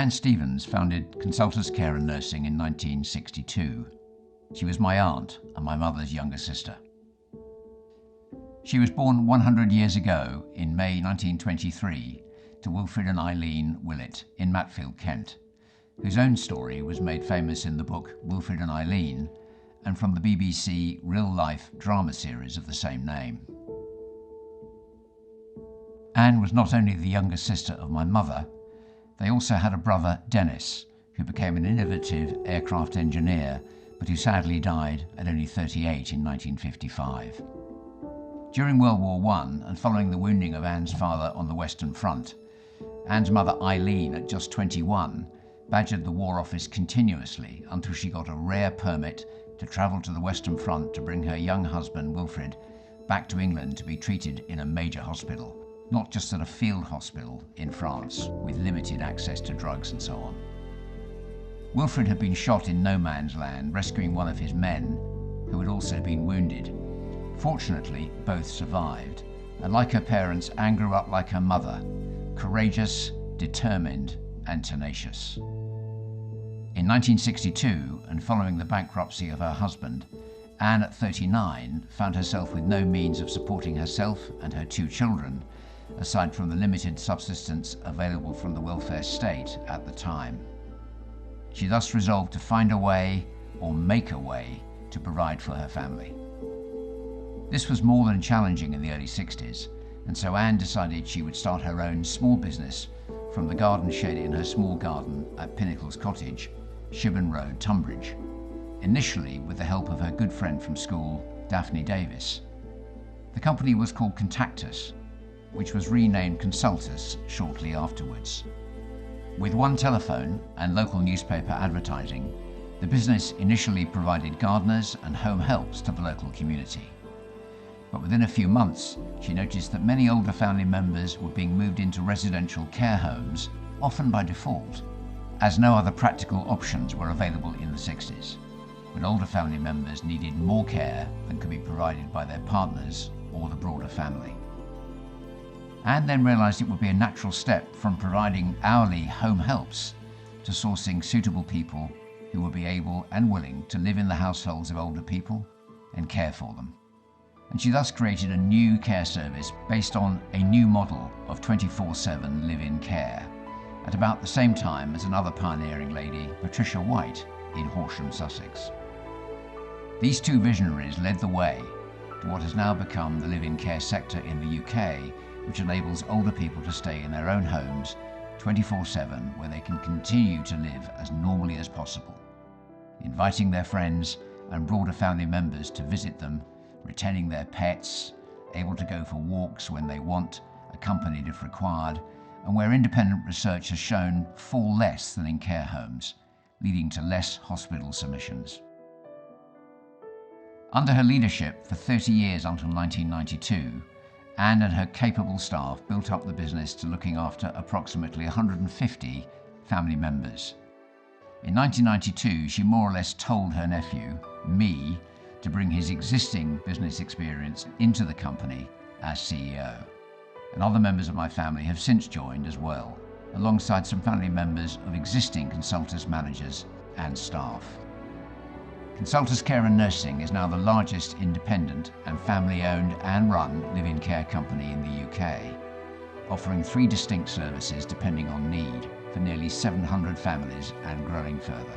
Anne Stevens founded Consultus Care Nursing in 1962. She was my aunt and my mother's younger sister. She was born 100 years ago in May 1923 to Wilfred and Eileen Willett in Matfield, Kent, whose own story was made famous in the book Wilfred and Eileen and from the BBC real-life drama series of the same name. Anne was not only the younger sister of my mother, they also had a brother, Dennis, who became an innovative aircraft engineer, but who sadly died at only 38 in 1955. During World War I, and following the wounding of Anne's father on the Western Front, Anne's mother Eileen, at just 21, badgered the War Office continuously until she got a rare permit to travel to the Western Front to bring her young husband, Wilfred, back to England to be treated in a major hospital, not just at a field hospital in France with limited access to drugs and so on. Wilfred had been shot in no man's land, rescuing one of his men, who had also been wounded. Fortunately, both survived, and like her parents, Anne grew up like her mother, courageous, determined, and tenacious. In 1962, and following the bankruptcy of her husband, Anne, at 39, found herself with no means of supporting herself and her two children, aside from the limited subsistence available from the welfare state at the time. She thus resolved to find a way, or make a way, to provide for her family. This was more than challenging in the early 60s, and so Anne decided she would start her own small business from the garden shed in her small garden at Pinnacles Cottage, Shibburn Road, Tunbridge, initially with the help of her good friend from school, Daphne Davis. The company was called Consultus, which was renamed Consultus shortly afterwards. With one telephone and local newspaper advertising, the business initially provided gardeners and home helps to the local community. But within a few months, she noticed that many older family members were being moved into residential care homes, often by default, as no other practical options were available in the 60s, when older family members needed more care than could be provided by their partners or the broader family. Anne then realised it would be a natural step from providing hourly home helps to sourcing suitable people who would be able and willing to live in the households of older people and care for them. And she thus created a new care service based on a new model of 24/7 live-in care, at about the same time as another pioneering lady, Patricia White, in Horsham, Sussex. These two visionaries led the way to what has now become the live-in care sector in the UK, which enables older people to stay in their own homes 24/7, where they can continue to live as normally as possible, inviting their friends and broader family members to visit them, retaining their pets, able to go for walks when they want, accompanied if required, and where independent research has shown fall less than in care homes, leading to less hospital submissions. Under her leadership for 30 years until 1992, Anne and her capable staff built up the business to looking after approximately 150 family members. In 1992, she more or less told her nephew, me, to bring his existing business experience into the company as CEO. And other members of my family have since joined as well, alongside some family members of existing Consultus managers and staff. Consultus Care Nursing is now the largest independent and family-owned and run live-in care company in the UK, offering 3 distinct services depending on need for nearly 700 families and growing further.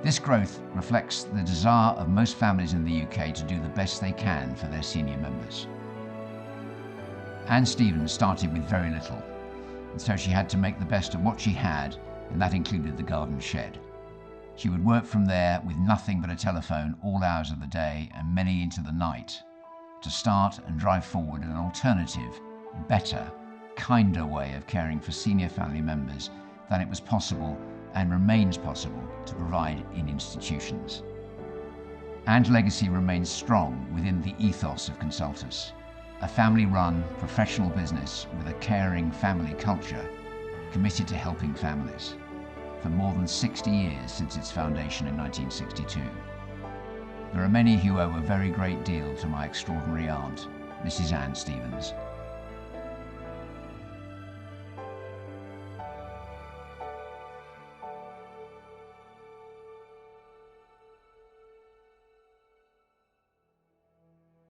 This growth reflects the desire of most families in the UK to do the best they can for their senior members. Anne Stevens started with very little, and so she had to make the best of what she had, and that included the garden shed. She would work from there with nothing but a telephone all hours of the day and many into the night to start and drive forward an alternative, better, kinder way of caring for senior family members than it was possible and remains possible to provide in institutions. Anne's legacy remains strong within the ethos of Consultus, a family-run professional business with a caring family culture committed to helping families for more than 60 years since its foundation in 1962. There are many who owe a very great deal to my extraordinary aunt, Mrs. Anne Stevens.